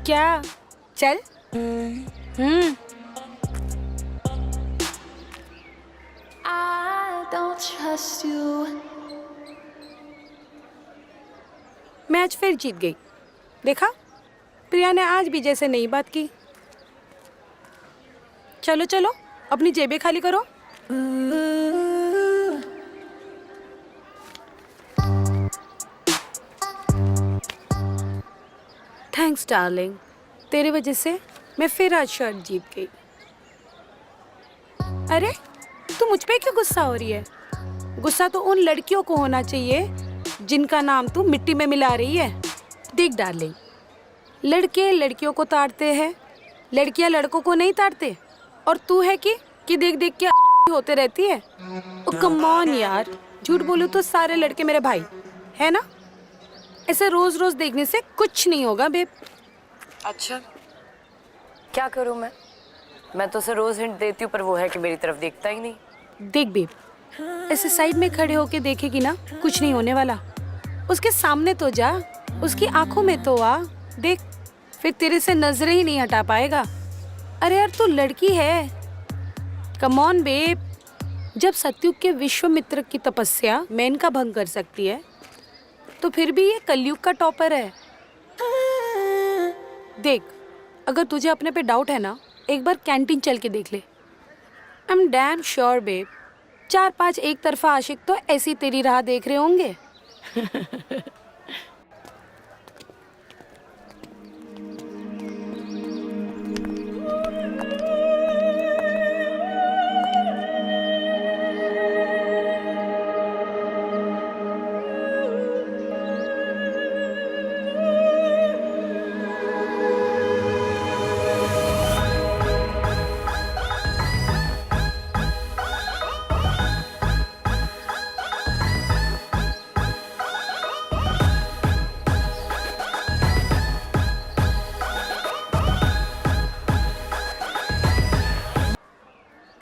क्या? चल। हम्म। I don't trust you. Match फिर जीत गई। देखा, प्रिया ने आज भी जैसे नई बात की। चलो चलो, अपनी जेबें खाली करो। थैंक्स डार्लिंग, तेरे वजह से मैं फिर आज शर्ट जीत गई। अरे, तू मुझ पे क्यों गुस्सा हो रही है? गुस्सा तो उन लड़कियों को होना चाहिए जिनका नाम तू मिट्टी में मिला रही है। देख डार्लिंग, लड़के लड़कियों को ताड़ते हैं, लड़कियां लड़कों को नहीं ताड़ते। और तू है कि देख देख के होते रहती है। ओ कम ऑन यार, झूठ बोलूं तो सारे लड़के मेरे भाई है ना। ऐसे रोज रोज देखने से कुछ नहीं होगा बेब। अच्छा, क्या करूं मैं तो उसे रोज हिंट देती हूँ, पर वो है कि मेरी तरफ देखता ही नहीं। देख बेब, ऐसे साइड में खड़े होके देखेगी ना, कुछ नहीं होने वाला। उसके सामने तो जा, उसकी आंखों में तो आ, देख, फिर तेरे से नजरें ही नहीं हटा पाएगा। अरे यार, तू लड़की है। कम ऑन बेब, जब सतयुग के विश्वामित्र की तपस्या मैन का भंग कर सकती है, तो फिर भी ये कलयुग का टॉपर है। देख, अगर तुझे अपने पे डाउट है ना, एक बार कैंटीन चल के देख ले। I am damn sure babe, 4-5 एक तरफा आशिक तो ऐसी तेरी राह देख रहे होंगे।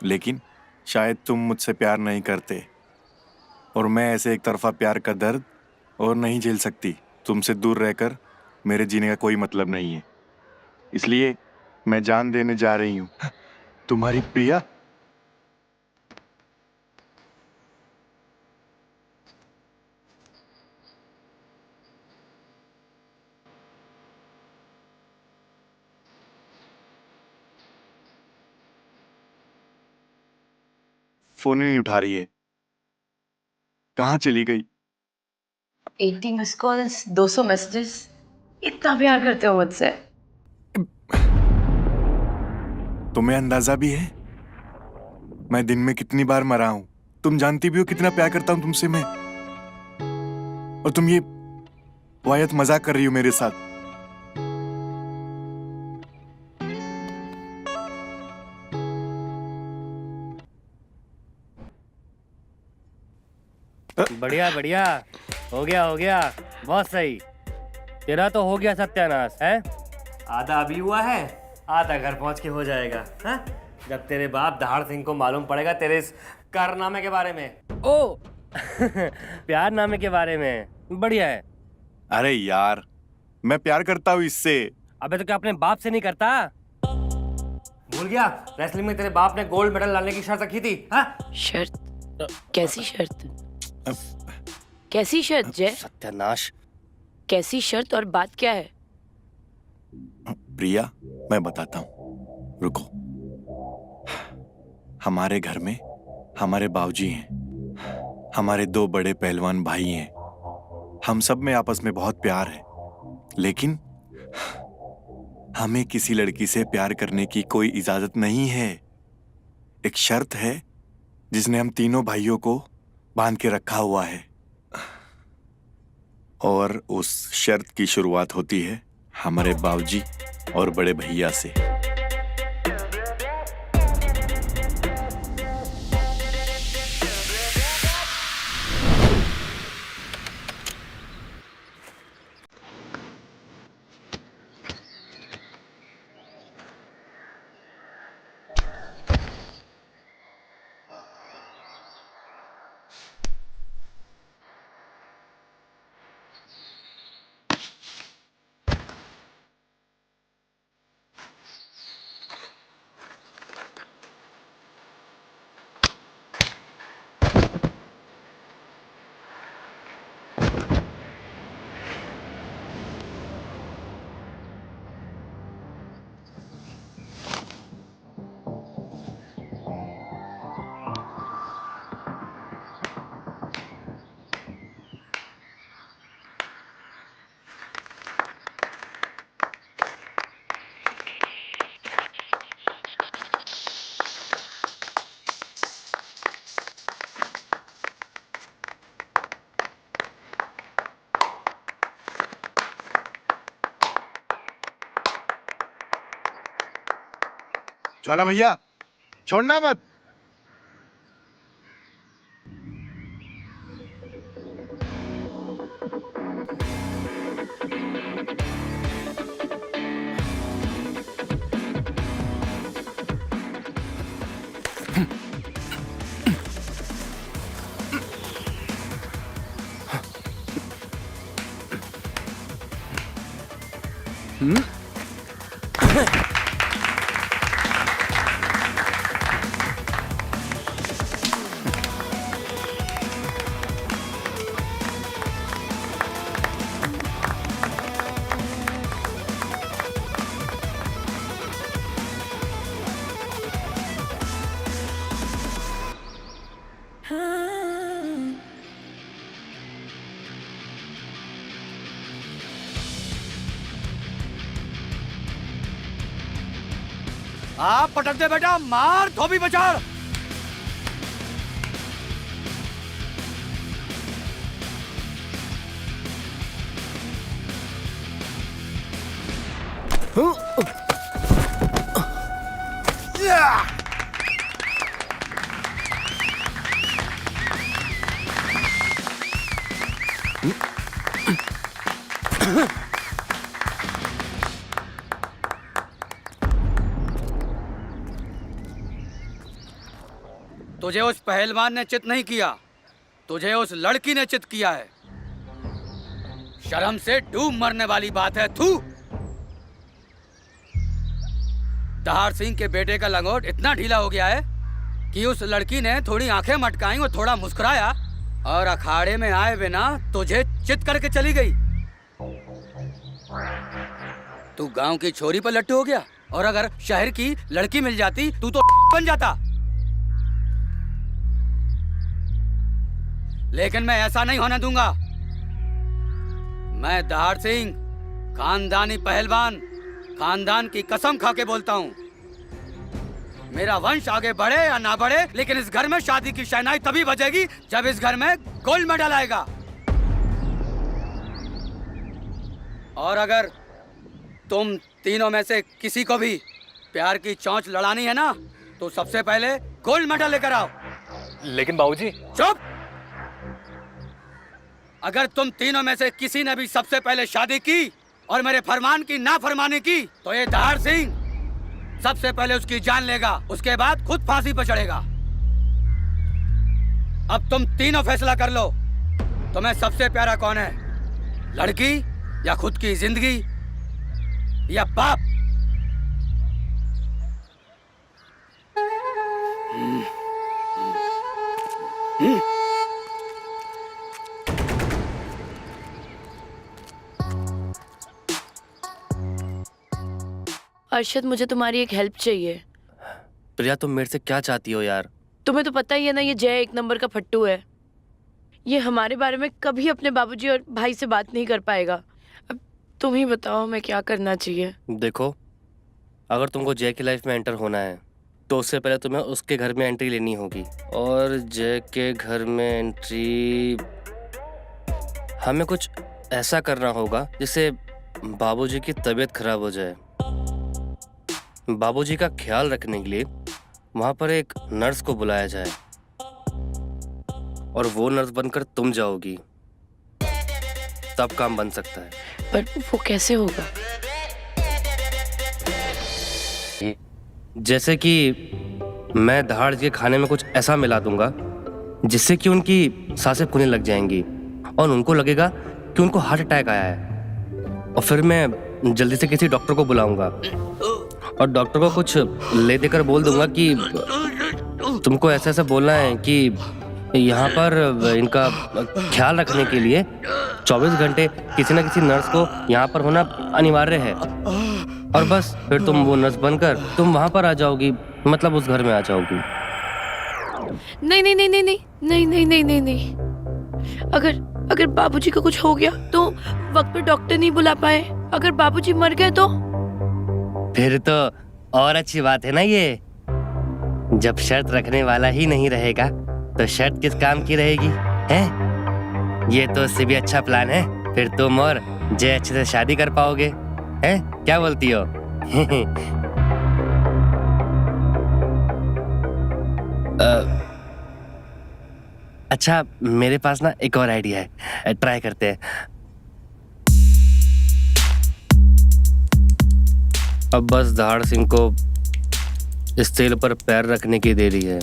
लेकिन शायद तुम मुझसे प्यार नहीं करते, और मैं ऐसे एक तरफा प्यार का दर्द और नहीं झेल सकती। तुमसे दूर रहकर मेरे जीने का कोई मतलब नहीं है, इसलिए मैं जान देने जा रही हूँ। तुम्हारी प्रिया? फोन ही नहीं उठा रही है, कहाँ चली गई? 80 मिस कॉल्स, 200 मैसेजेस, इतना प्यार करते हो मुझसे? तुम्हें अंदाजा भी है मैं दिन में कितनी बार मरा हूं? तुम जानती भी हो कितना प्यार करता हूं तुमसे मैं, और तुम ये वायत मजाक कर रही हो मेरे साथ। बढ़िया बढ़िया, हो गया, बहुत सही। तेरा तो हो गया सत्यानाश है। आधा अभी हुआ है, आधा घर पहुंच के हो जाएगा। हाँ? जब तेरे बाप दहाड़ सिंह को मालूम पड़ेगा तेरे इस कारनामे के बारे में। ओ प्यार नामे के बारे में। बढ़िया है। अरे यार, मैं प्यार करता हूँ इससे। अबे तो क्या अपने बाप से नहीं करता? भूल गया रेसलिंग में तेरे बाप ने गोल्ड मेडल लाने की शर्त रखी थी। हाँ? शर्त? कैसी शर्त? कैसी शर्त जय? सत्यानाश। कैसी शर्त और बात क्या है? प्रिया, मैं बताता हूँ, रुको। हमारे घर में हमारे बाबूजी हैं, हमारे 2 बड़े पहलवान भाई हैं, हम सब में आपस में बहुत प्यार है, लेकिन हमें किसी लड़की से प्यार करने की कोई इजाजत नहीं है। एक शर्त है जिसने हम तीनों भाइयों को बांध के रखा हुआ है, और उस शर्त की शुरुआत होती है हमारे बाबूजी और बड़े भैया से। ज्वाला भैया छोड़ना मत। आप पटक दे बेटा, मार धोबी बचाड़। तुझे उस पहलवान ने चित नहीं किया, तुझे उस लड़की ने चित किया है। शर्म से डूब मरने वाली बात है। तू दहाड़ सिंह के बेटे का लंगोट इतना ढीला हो गया है कि उस लड़की ने थोड़ी आंखें मटकाई और थोड़ा मुस्कुराया और अखाड़े में आए बिना तुझे चित करके चली गई। तू गांव की छोरी पर लट्टू हो गया, और अगर शहर की लड़की मिल जाती तू तो बन जाता। लेकिन मैं ऐसा नहीं होने दूंगा। मैं दहाड़ सिंह, खानदानी पहलवान, खानदान की कसम खा के बोलता हूँ, मेरा वंश आगे बढ़े या ना बढ़े, लेकिन इस घर में शादी की शहनाई तभी बजेगी जब इस घर में गोल्ड मेडल आएगा। और अगर तुम तीनों में से किसी को भी प्यार की चोंच लड़ानी है ना, तो सबसे पहले गोल्ड मेडल लेकर आओ। लेकिन बाबूजी। चुप! अगर तुम तीनों में से किसी ने भी सबसे पहले शादी की और मेरे फरमान की नाफरमानी की, तो ये दहाड़ सिंह सबसे पहले उसकी जान लेगा, उसके बाद खुद फांसी पर चढ़ेगा। अब तुम तीनों फैसला कर लो, तुम्हें सबसे प्यारा कौन है, लड़की या खुद की जिंदगी या बाप? अरशद, मुझे तुम्हारी एक हेल्प चाहिए। प्रिया, तुम मेरे से क्या चाहती हो यार? तुम्हें तो पता ही है ना, ये जय एक नंबर का फट्टू है। ये हमारे बारे में कभी अपने बाबूजी और भाई से बात नहीं कर पाएगा। अब तुम ही बताओ हमें क्या करना चाहिए। देखो, अगर तुमको जय की लाइफ में एंटर होना है तो उससे पहले तुम्हें उसके घर में एंट्री लेनी होगी, और जय के घर में एंट्री हमें कुछ ऐसा करना होगा जिससे बाबूजी की तबीयत खराब हो जाए। बाबूजी का ख्याल रखने के लिए वहां पर एक नर्स को बुलाया जाए और वो नर्स बनकर तुम जाओगी, तब काम बन सकता है। पर वो कैसे होगा? जैसे कि मैं दहाड़ के खाने में कुछ ऐसा मिला दूंगा जिससे कि उनकी सांसें फूलने लग जाएंगी और उनको लगेगा कि उनको हार्ट अटैक आया है, और फिर मैं जल्दी से किसी डॉक्टर को बुलाऊंगा और डॉक्टर को कुछ ले देकर बोल दूंगा कि तुमको ऐसा ऐसा बोलना है कि यहाँ पर इनका ख्याल रखने के लिए 24 घंटे किसी न किसी नर्स को यहाँ पर होना अनिवार्य है, और बस फिर तुम वो नर्स बनकर तुम वहाँ पर आ जाओगी, मतलब उस घर में आ जाओगी। नहीं नहीं नहीं नहीं नहीं नहीं नहीं नहीं नहीं नहीं, अगर बाबूजी को कुछ हो गया तो वक्त पे डॉक्टर नहीं बुला पाए, अगर बाबूजी मर गए तो? फिर तो और अच्छी बात है ना ये। जब शर्त रखने वाला ही नहीं रहेगा तो शर्त किस काम की रहेगी, हैं? ये तो उससे भी अच्छा प्लान है। फिर तुम और जय अच्छे से शादी कर पाओगे, हैं? क्या बोलती हो? अच्छा, मेरे पास ना एक और आइडिया है, ट्राई करते हैं। अब बस दहाड़ सिंह को इस तेल पर पैर रखने की देरी है,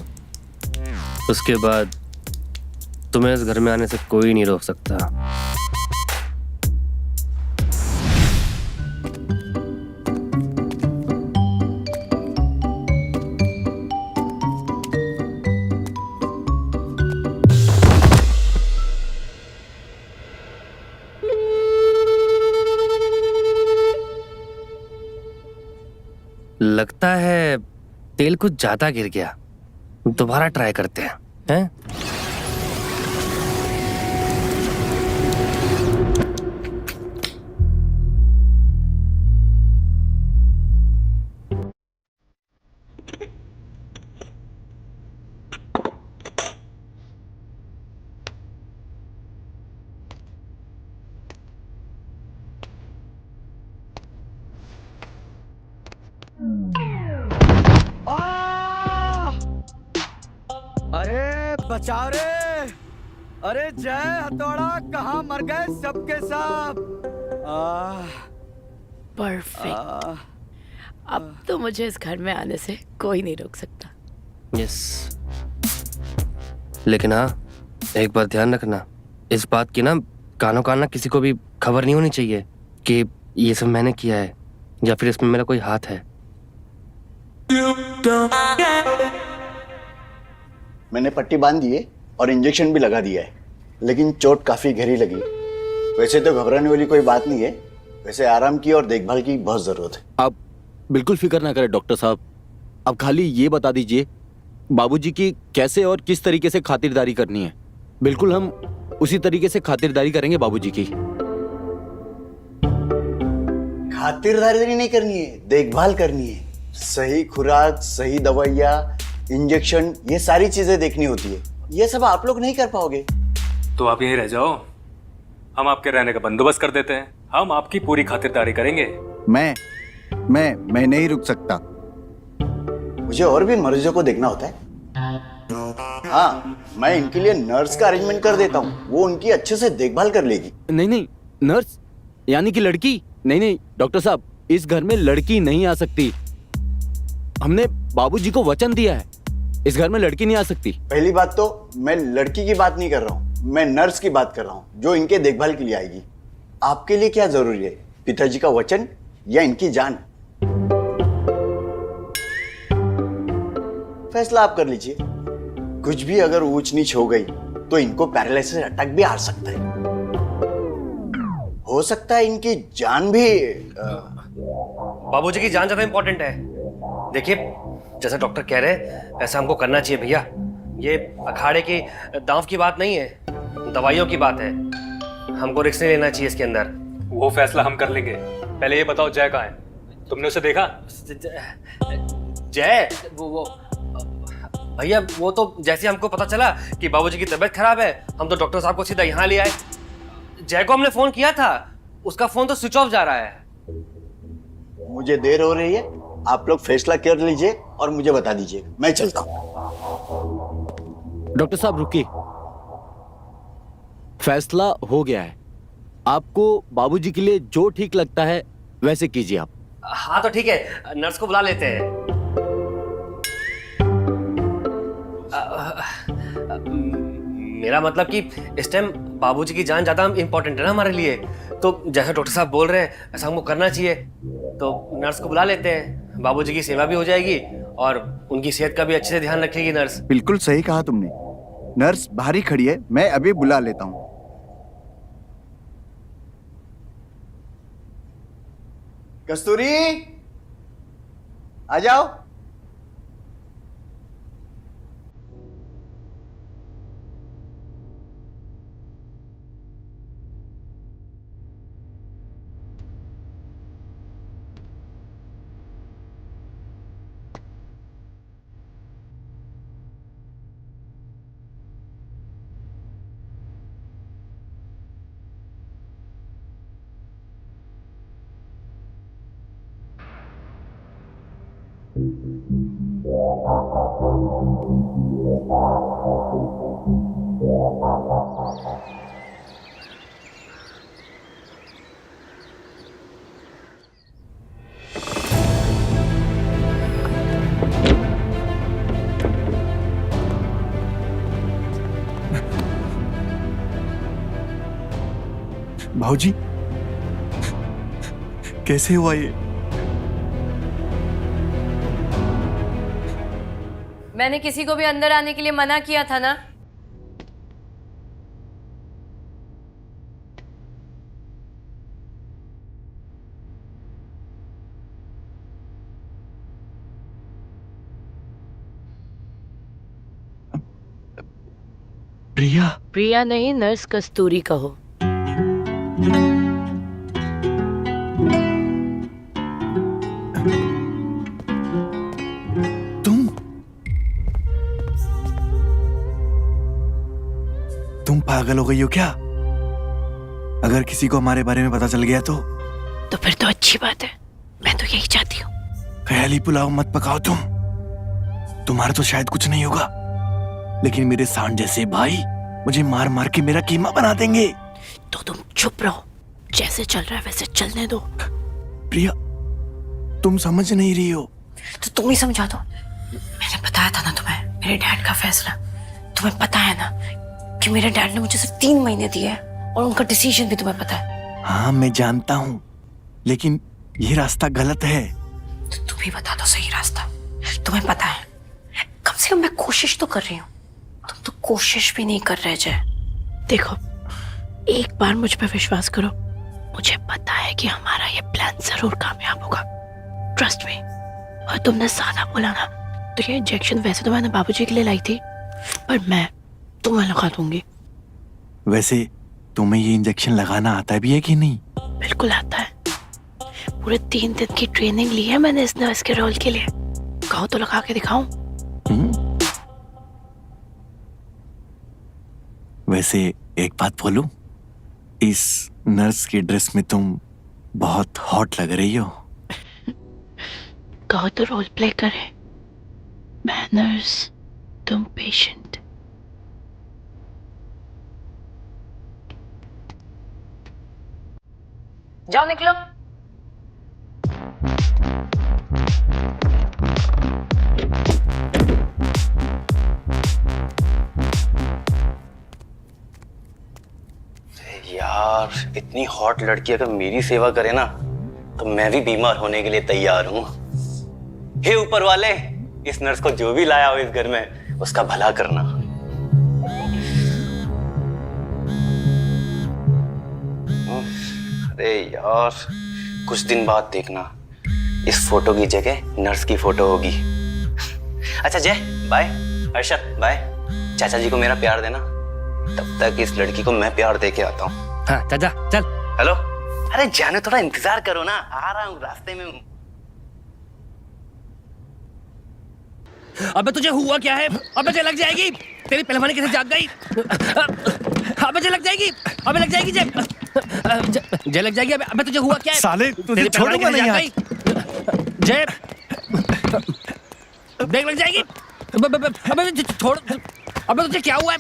उसके बाद तुम्हें इस घर में आने से कोई नहीं रोक सकता। लगता है तेल कुछ ज्यादा गिर गया, दोबारा ट्राई करते हैं, हैं? अरे बचाओ रे! अरे जय हथौड़ा, कहाँ मर गए सबके सब? परफेक्ट। अब तो मुझे इस घर में आने से कोई नहीं रोक सकता। यस, लेकिन हाँ, एक बात ध्यान रखना, इस बात की ना कानों कान ना किसी को भी खबर नहीं होनी चाहिए कि ये सब मैंने किया है या फिर इसमें मेरा कोई हाथ है। मैंने पट्टी बांध दी है और इंजेक्शन भी लगा दिया है, लेकिन चोट काफी गहरी लगी। वैसे तो घबराने वाली कोई बात नहीं है, वैसे आराम की और देखभाल की बहुत जरूरत है। आप बिल्कुल फिक्र ना करें डॉक्टर साहब, आप खाली ये बता दीजिए बाबूजी की कैसे और किस तरीके से खातिरदारी करनी है। बिल्कुल हम उसी तरीके से खातिरदारी करेंगे बाबूजी की। खातिरदारी नहीं करनी है, देखभाल करनी है। सही खुराक, सही दवाइयाँ, इंजेक्शन, ये सारी चीजें देखनी होती है। ये सब आप लोग नहीं कर पाओगे। तो आप यहीं रह जाओ, हम आपके रहने का बंदोबस्त कर देते हैं। हम आपकी पूरी खातिरदारी करेंगे। मैं नहीं रुक सकता। मुझे और भी मरीजों को देखना होता है। हाँ, मैं इनके लिए नर्स का अरेंजमेंट कर देता हूँ, वो उनकी अच्छे से देखभाल कर लेगी। नहीं, नर्स यानी कि लड़की? नहीं डॉक्टर साहब, इस घर में लड़की नहीं आ सकती। हमने बाबूजी को वचन दिया है, इस घर में लड़की नहीं आ सकती। पहली बात तो मैं लड़की की बात नहीं कर रहा हूँ, मैं नर्स की बात कर रहा हूँ जो इनके देखभाल के लिए आएगी। आपके लिए क्या जरूरी है, पिताजी का वचन या इनकी जान? फैसला आप कर लीजिए। कुछ भी अगर ऊंच नीच हो गई तो इनको पैरालिसिस अटैक भी आ सकता है। हो सकता है इनकी जान भी। बाबूजी की जान ज्यादा इंपॉर्टेंट है। देखिए, जैसा डॉक्टर कह रहे हैं ऐसा हमको करना चाहिए भैया। ये अखाड़े की दांव की बात नहीं है, दवाइयों की बात है। हमको रिस्क नहीं लेना चाहिए इसके अंदर। वो फैसला हम कर लेंगे। पहले ये बताओ जय कहाँ है? तुमने उसे देखा? जय वो भैया, वो तो जैसे हमको पता चला कि बाबूजी की तबीयत खराब है, हम तो डॉक्टर साहब को सीधा यहाँ ले आए। जय को हमने फोन किया था, उसका फोन तो स्विच ऑफ जा रहा है। मुझे देर हो रही है, आप लोग फैसला कर लीजिए और मुझे बता दीजिए, मैं चलता हूँ। डॉक्टर साहब रुकिए, फैसला हो गया है। आपको बाबूजी के लिए जो ठीक लगता है वैसे कीजिए आप। हाँ तो ठीक है, नर्स को बुला लेते हैं। मेरा मतलब कि इस टाइम बाबूजी की जान ज्यादा इंपॉर्टेंट है ना हमारे लिए, तो जैसा डॉक्टर साहब बोल रहे हैं ऐसा हमको करना चाहिए। तो नर्स को बुला लेते हैं, बाबूजी की सेवा भी हो जाएगी और उनकी सेहत का भी अच्छे से ध्यान रखेगी नर्स। बिल्कुल सही कहा तुमने। नर्स बाहर ही खड़ी है, मैं अभी बुला लेता हूँ। कस्तूरी, आ जाओ। भाऊजी, कैसे हुआ ये? मैंने किसी को भी अंदर आने के लिए मना किया था ना। प्रिया, प्रिया नहीं, नर्स कस्तूरी कहो। तुम पागल हो गई हो क्या? अगर किसी को हमारे बारे में पता चल गया तो फिर तो अच्छी बात है, मैं तो यही चाहती हूँ। ख्याली पुलाव मत पकाओ तुम, तुम्हारा तो शायद कुछ नहीं होगा, लेकिन मेरे सांड जैसे भाई मुझे मार मार के मेरा कीमा बना देंगे। तो तुम चुप रहो, जैसे चल रहा है वैसे चलने दो। प्रिया, तुम समझ नहीं रही हो। तो तुम ही समझा दो। मैंने बताया था ना तुम्हें, मेरे डैड का फैसला। तुम्हें पता है ना कि मेरे डैड ने मुझे सिर्फ 3 महीने दिए हैं और उनका डिसीजन भी तुम्हें पता है। हाँ मैं जानता हूँ, लेकिन ये रास्ता गलत है। तो तुम ही बता दो सही रास्ता। तुम्हें पता है, कम से कम मैं कोशिश तो कर रही हूँ, तुम तो कोशिश भी नहीं कर रहे। जय देखो, एक बार मुझ पे विश्वास करो, मुझे पता है कि हमारा ये प्लान जरूर कामयाब होगा, ट्रस्ट मी। और तुमने साना बोला ना, तो ये इंजेक्शन वैसे तो मैंने बाबूजी के लिए लाई थी, पर मैं तुम्हें लगा दूंगी। वैसे तुम्हें ये इंजेक्शन लगाना आता भी है कि नहीं? बिल्कुल आता है, पूरे 3 दिन की ट्रेनिंग ली है मैंने इस नर्स के रोल के लिए। कहो तो लगा के दिखाऊं? वैसे एक बात बोलूं, इस नर्स की ड्रेस में तुम बहुत हॉट लग रही हो। कहो तो रोल प्ले करें, मैं नर्स, तुम पेशेंट। जाओ निकलो। यार, इतनी हॉट लड़की अगर मेरी सेवा करे ना, तो मैं भी बीमार होने के लिए तैयार हूँ। हे ऊपर वाले, इस नर्स को जो भी लाया हो इस घर में, उसका भला करना। अरे यार, कुछ दिन बाद देखना, इस फोटो की जगह नर्स की फोटो होगी। अच्छा जय, बाय। अर्शद, बाय। चाचा जी को मेरा प्यार देना, तब तक इस लड़की को मैं प्यार दे के आता हूँ। हाँ चाचा चल। हेलो, अरे जाने, थोड़ा इंतजार करो ना, आ रहा हूँ, रास्ते में हूँ। अबे तुझे हुआ क्या है? अबे तुझे लग जाएगी, तेरी पहलवानी कैसे जाग गई? अबे अबे जेल लग जाएगी, अबे लग जाएगी जेल, जेल लग जाएगी। अबे तुझे हुआ क्या है? साले तुझे तेरी छोड़ूंगा पहलवानी नहीं कैसे आज। जाग गई? जेल देख लग जाएगी। अबे छोड़, अबे तुझे क्या हुआ है?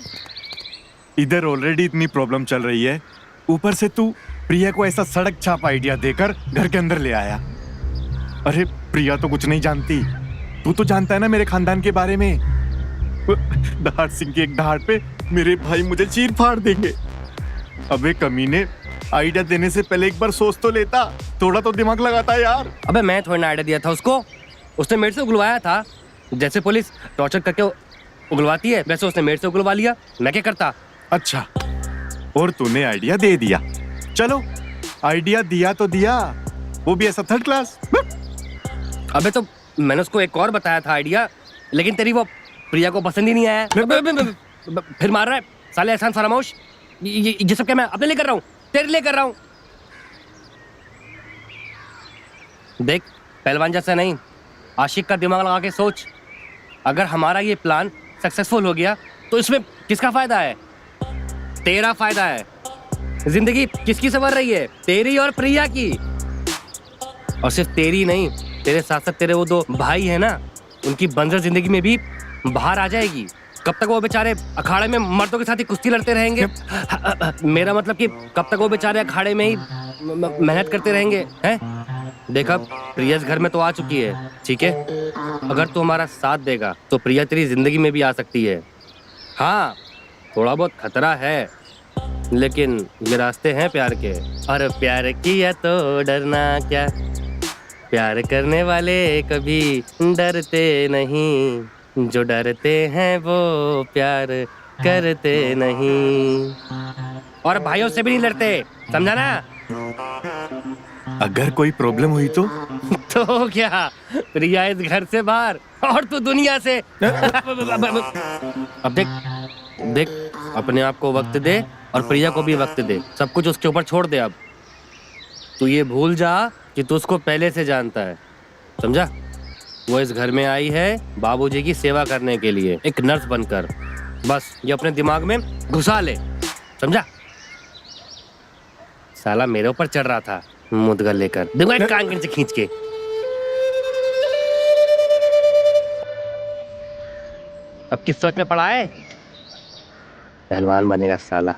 इधर ऑलरेडी इतनी प्रॉब्लम चल रही है, ऊपर से तू प्रिया को ऐसा सड़क छाप आइडिया देकर घर के अंदर ले आया। अरे प्रिया तो कुछ नहीं जानती, तू तो जानता है ना मेरे खानदान के बारे में। दहाड़ सिंह की एक दहाड़ पे मेरे भाई मुझे चीर फाड़ देंगे। अबे कमीने, आइडिया देने से पहले एक बार सोच तो लेता, थोड़ा तो दिमाग लगाता यार। अबे मैं थोड़ा ना आइडिया दिया था उसको, उसने मेरे से उगलवाया था। जैसे पुलिस टॉर्चर करके उगलवाती है, वैसे उसने मेरे से उगलवा लिया। मैं क्या करता? अच्छा, और तूने आइडिया दे दिया। चलो, आइडिया दिया तो दिया, वो भी ऐसा थर्ड क्लास। अबे तो मैंने उसको एक और बताया था आइडिया, लेकिन तेरी वो प्रिया को पसंद ही नहीं आया। फिर मार रहा है साले एहसान फरामोश। ये सब क्या मैं अपने लिए कर रहा हूँ, तेरे लिए कर रहा हूँ। देख, पहलवान जैसा नहीं, आशिक का दिमाग लगा के सोच। अगर हमारा ये प्लान सक्सेसफुल हो गया तो इसमें किसका फायदा है? तेरा फायदा है। जिंदगी किसकी संवर रही है? तेरी और प्रिया की। और सिर्फ तेरी नहीं, तेरे साथ साथ तेरे वो दो भाई है ना, उनकी बंजर जिंदगी में भी बाहर आ जाएगी। कब तक वो बेचारे अखाड़े में मर्दों के साथ ही कुश्ती लड़ते रहेंगे? मेरा मतलब कि कब तक वो बेचारे अखाड़े में ही मेहनत करते रहेंगे? हैं? देखा, प्रिया इस घर में तो आ चुकी है, ठीक है? अगर तू हमारा साथ देगा तो प्रिया तेरी जिंदगी में भी आ सकती है। हाँ, थोड़ा बहुत खतरा है, लेकिन ये रास्ते हैं प्यार के। और प्यार किया तो डरना क्या, प्यार करने वाले कभी डरते नहीं, जो डरते हैं वो प्यार करते नहीं। और भाइयों से भी नहीं लड़ते, समझा ना? अगर कोई प्रॉब्लम हुई तो क्या, प्रिया इस घर से बाहर और तू दुनिया से। अब देख देख, अपने आप को वक्त दे और प्रिया को भी वक्त दे। सब कुछ उसके ऊपर छोड़ दे। अब तू ये भूल जा कि तू उसको पहले से जानता है, समझा? वो इस घर में आई है बाबूजी की सेवा करने के लिए, एक नर्स बनकर। बस ये अपने दिमाग में घुसा ले, समझा? साला मेरे ऊपर चढ़ रहा था मुद्गा लेकर, दिमाग कान से खींच के। अब किस सोच में पड़ा है? पहलवान बनेगा साला।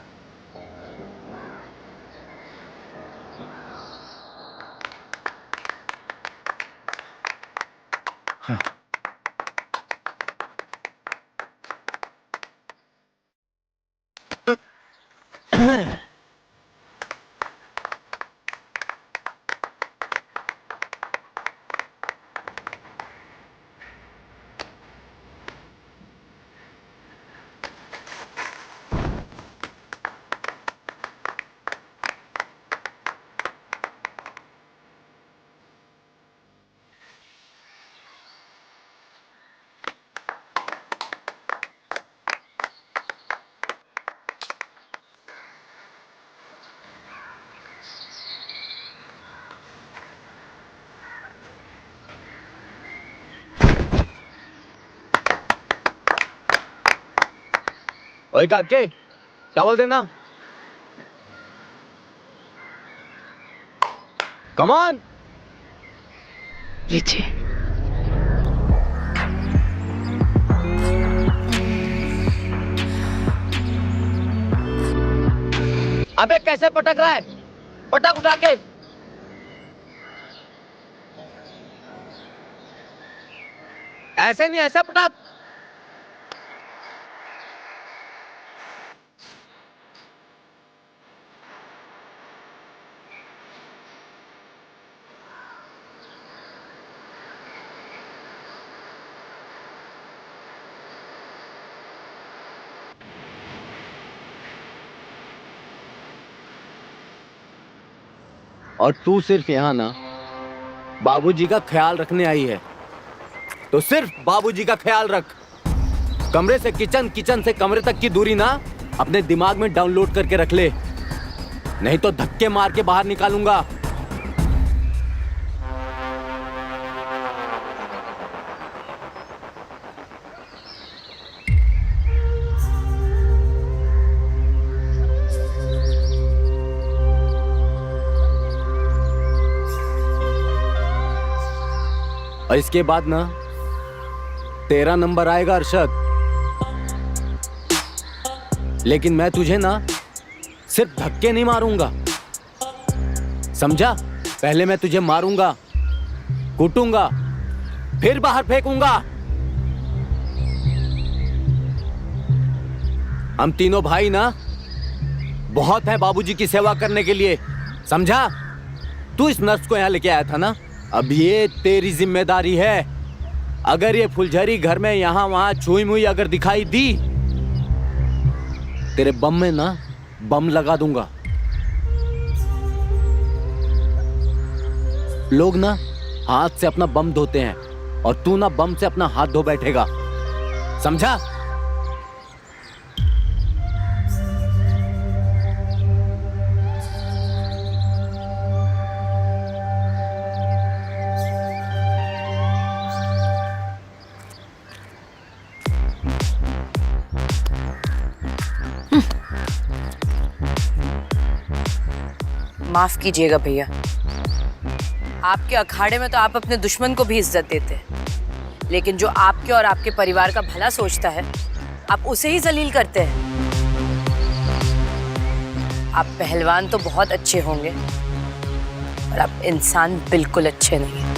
ओए काके, चावल देना। Come on. लीजिए। अबे कैसे पटक रहा है? पटक उठा के। ऐसे नहीं, ऐसे पटक। और तू सिर्फ यहाँ ना बाबूजी का ख्याल रखने आई है, तो सिर्फ बाबूजी का ख्याल रख। कमरे से किचन, किचन से कमरे तक की दूरी ना अपने दिमाग में डाउनलोड करके रख ले, नहीं तो धक्के मार के बाहर निकालूंगा। और इसके बाद ना तेरा नंबर आएगा अरशद। लेकिन मैं तुझे ना सिर्फ धक्के नहीं मारूंगा, समझा? पहले मैं तुझे मारूंगा, कूटूंगा, फिर बाहर फेंकूंगा। हम तीनों भाई ना बहुत है बाबूजी की सेवा करने के लिए, समझा? तू इस नर्स को यहाँ लेके आया था ना, अब ये तेरी जिम्मेदारी है। अगर ये फुलझड़ी घर में यहाँ वहां छुई मुई अगर दिखाई दी, तेरे बम में ना बम लगा दूंगा। लोग ना हाथ से अपना बम धोते हैं और तू ना बम से अपना हाथ धो बैठेगा, समझा? माफ कीजिएगा भैया, आपके अखाड़े में तो आप अपने दुश्मन को भी इज्जत देते हैं, लेकिन जो आपके और आपके परिवार का भला सोचता है आप उसे ही जलील करते हैं। आप पहलवान तो बहुत अच्छे होंगे पर आप इंसान बिल्कुल अच्छे नहीं हैं।